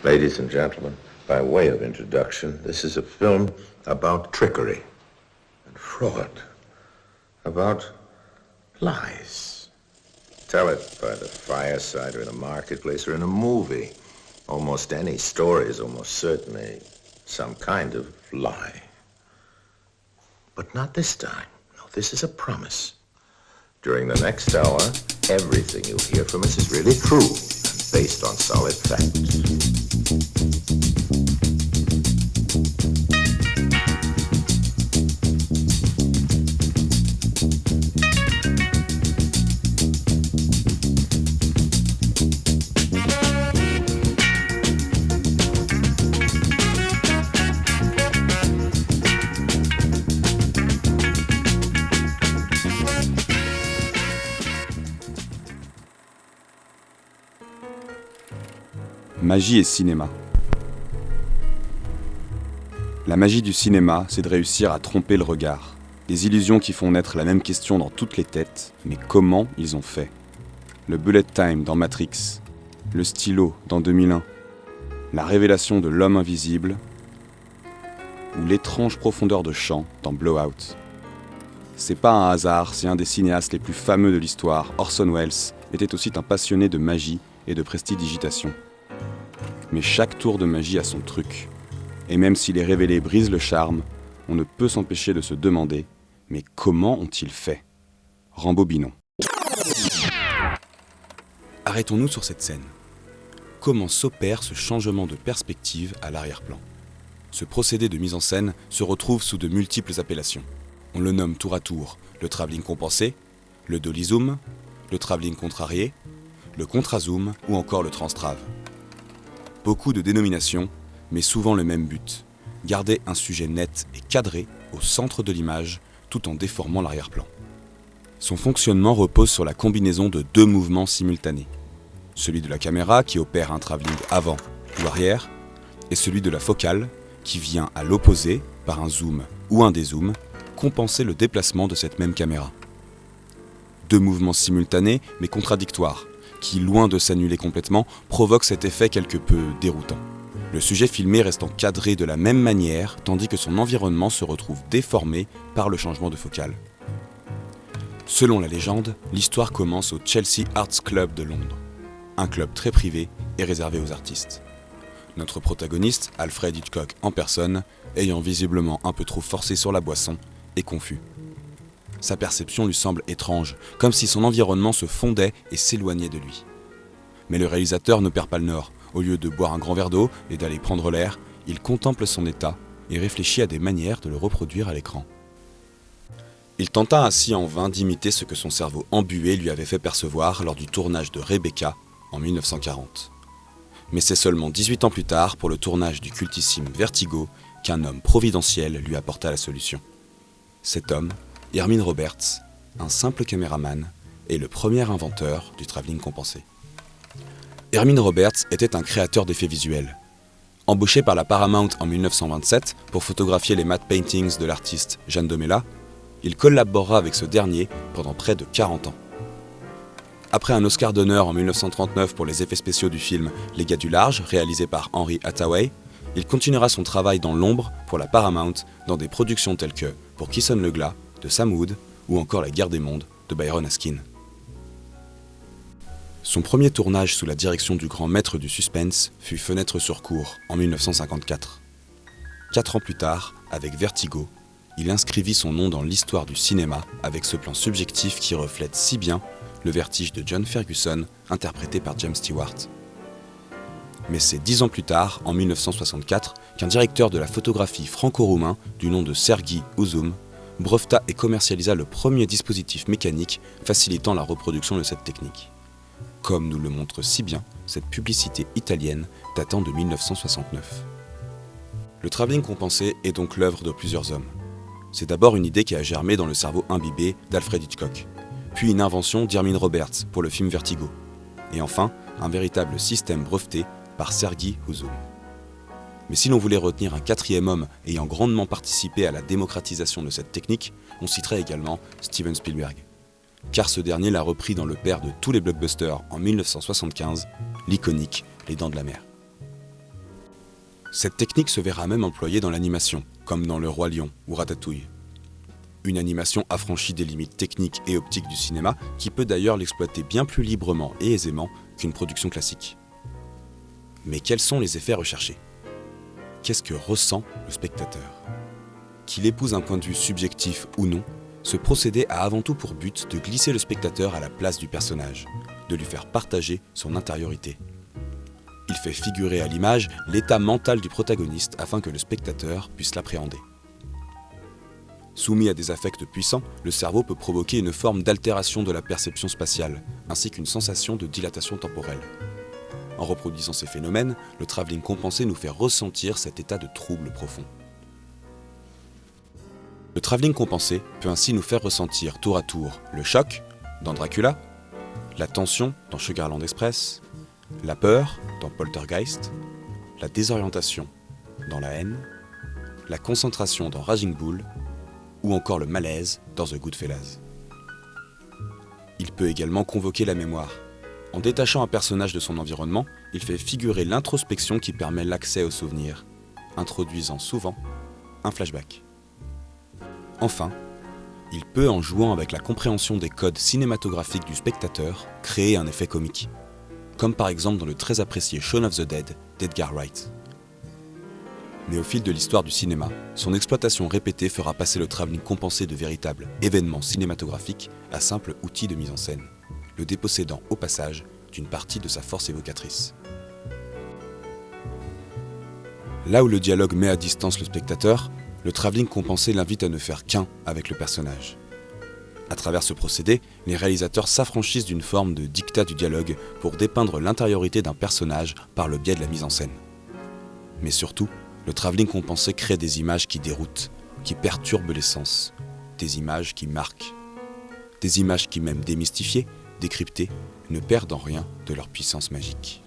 Ladies and gentlemen, by way of introduction, this is a film about trickery and fraud, about lies. Tell it by the fireside or in a marketplace or in a movie. Almost any story is almost certainly some kind of lie. But not this time. No, this is a promise. During the next hour, everything you'll hear from us is really true and based on solid facts. Magie et cinéma. La magie du cinéma, c'est de réussir à tromper le regard. Des illusions qui font naître la même question dans toutes les têtes, mais comment ils ont fait ? Le bullet time dans Matrix, le stylo dans 2001, la révélation de l'homme invisible ou l'étrange profondeur de champ dans Blowout. C'est pas un hasard si un des cinéastes les plus fameux de l'histoire, Orson Welles, était aussi un passionné de magie et de prestidigitation. Mais chaque tour de magie a son truc. Et même si les révélés brisent le charme, on ne peut s'empêcher de se demander « Mais comment ont-ils fait ?» Rembobinons. Arrêtons-nous sur cette scène. Comment s'opère ce changement de perspective à l'arrière-plan ? Ce procédé de mise en scène se retrouve sous de multiples appellations. On le nomme tour à tour le travelling compensé, le dolly zoom, le travelling contrarié, le contra-zoom ou encore le transtrave. Beaucoup de dénominations, mais souvent le même but, garder un sujet net et cadré au centre de l'image tout en déformant l'arrière-plan. Son fonctionnement repose sur la combinaison de deux mouvements simultanés. Celui de la caméra qui opère un travelling avant ou arrière, et celui de la focale qui vient à l'opposé, par un zoom ou un dézoom, compenser le déplacement de cette même caméra. Deux mouvements simultanés mais contradictoires, qui, loin de s'annuler complètement, provoque cet effet quelque peu déroutant. Le sujet filmé restant cadré de la même manière, tandis que son environnement se retrouve déformé par le changement de focale. Selon la légende, l'histoire commence au Chelsea Arts Club de Londres, un club très privé et réservé aux artistes. Notre protagoniste, Alfred Hitchcock en personne, ayant visiblement un peu trop forcé sur la boisson, est confus. Sa perception lui semble étrange, comme si son environnement se fondait et s'éloignait de lui. Mais le réalisateur ne perd pas le nord. Au lieu de boire un grand verre d'eau et d'aller prendre l'air, il contemple son état et réfléchit à des manières de le reproduire à l'écran. Il tenta ainsi en vain d'imiter ce que son cerveau embué lui avait fait percevoir lors du tournage de Rebecca en 1940. Mais c'est seulement 18 ans plus tard, pour le tournage du cultissime Vertigo, qu'un homme providentiel lui apporta la solution. Cet homme, Irving Roberts, un simple caméraman, est le premier inventeur du travelling compensé. Irving Roberts était un créateur d'effets visuels. Embauché par la Paramount en 1927 pour photographier les matte paintings de l'artiste Jeanne Domela, il collabora avec ce dernier pendant près de 40 ans. Après un Oscar d'honneur en 1939 pour les effets spéciaux du film Les Gars du Large, réalisé par Henry Hathaway, il continuera son travail dans l'ombre pour la Paramount dans des productions telles que Pour qui sonne le glas de Sam Wood ou encore La Guerre des mondes de Byron Askin. Son premier tournage sous la direction du grand maître du suspense fut Fenêtre sur cour en 1954. 4 ans plus tard, avec Vertigo, il inscrivit son nom dans l'histoire du cinéma avec ce plan subjectif qui reflète si bien le vertige de John Ferguson, interprété par James Stewart. Mais c'est 10 ans plus tard, en 1964, qu'un directeur de la photographie franco-roumain du nom de Sergi Uzum breveta et commercialisa le premier dispositif mécanique facilitant la reproduction de cette technique. Comme nous le montre si bien cette publicité italienne datant de 1969. Le travelling compensé est donc l'œuvre de plusieurs hommes. C'est d'abord une idée qui a germé dans le cerveau imbibé d'Alfred Hitchcock, puis une invention d'Irving Roberts pour le film Vertigo, et enfin un véritable système breveté par Sergi Uzum. Mais si l'on voulait retenir un quatrième homme ayant grandement participé à la démocratisation de cette technique, on citerait également Steven Spielberg. Car ce dernier l'a repris dans le père de tous les blockbusters en 1975, l'iconique Les Dents de la Mer. Cette technique se verra même employée dans l'animation, comme dans Le Roi Lion ou Ratatouille. Une animation affranchie des limites techniques et optiques du cinéma qui peut d'ailleurs l'exploiter bien plus librement et aisément qu'une production classique. Mais quels sont les effets recherchés ? Qu'est-ce que ressent le spectateur ? Qu'il épouse un point de vue subjectif ou non, ce procédé a avant tout pour but de glisser le spectateur à la place du personnage, de lui faire partager son intériorité. Il fait figurer à l'image l'état mental du protagoniste afin que le spectateur puisse l'appréhender. Soumis à des affects puissants, le cerveau peut provoquer une forme d'altération de la perception spatiale, ainsi qu'une sensation de dilatation temporelle. En reproduisant ces phénomènes, le travelling compensé nous fait ressentir cet état de trouble profond. Le travelling compensé peut ainsi nous faire ressentir tour à tour le choc, dans Dracula, la tension, dans Sugarland Express, la peur, dans Poltergeist, la désorientation, dans La Haine, la concentration, dans Raging Bull, ou encore le malaise, dans The Goodfellas. Il peut également convoquer la mémoire. En détachant un personnage de son environnement, il fait figurer l'introspection qui permet l'accès aux souvenirs, introduisant souvent un flashback. Enfin, il peut, en jouant avec la compréhension des codes cinématographiques du spectateur, créer un effet comique, comme par exemple dans le très apprécié Shaun of the Dead d'Edgar Wright. Mais au fil de l'histoire du cinéma, son exploitation répétée fera passer le travelling compensé de véritables événements cinématographiques à simple outil de mise en scène, le dépossédant au passage d'une partie de sa force évocatrice. Là où le dialogue met à distance le spectateur, le travelling compensé l'invite à ne faire qu'un avec le personnage. À travers ce procédé, les réalisateurs s'affranchissent d'une forme de dictat du dialogue pour dépeindre l'intériorité d'un personnage par le biais de la mise en scène. Mais surtout, le travelling compensé crée des images qui déroutent, qui perturbent les sens, des images qui marquent, des images qui, même démystifiées, décryptées, ne perdent en rien de leur puissance magique.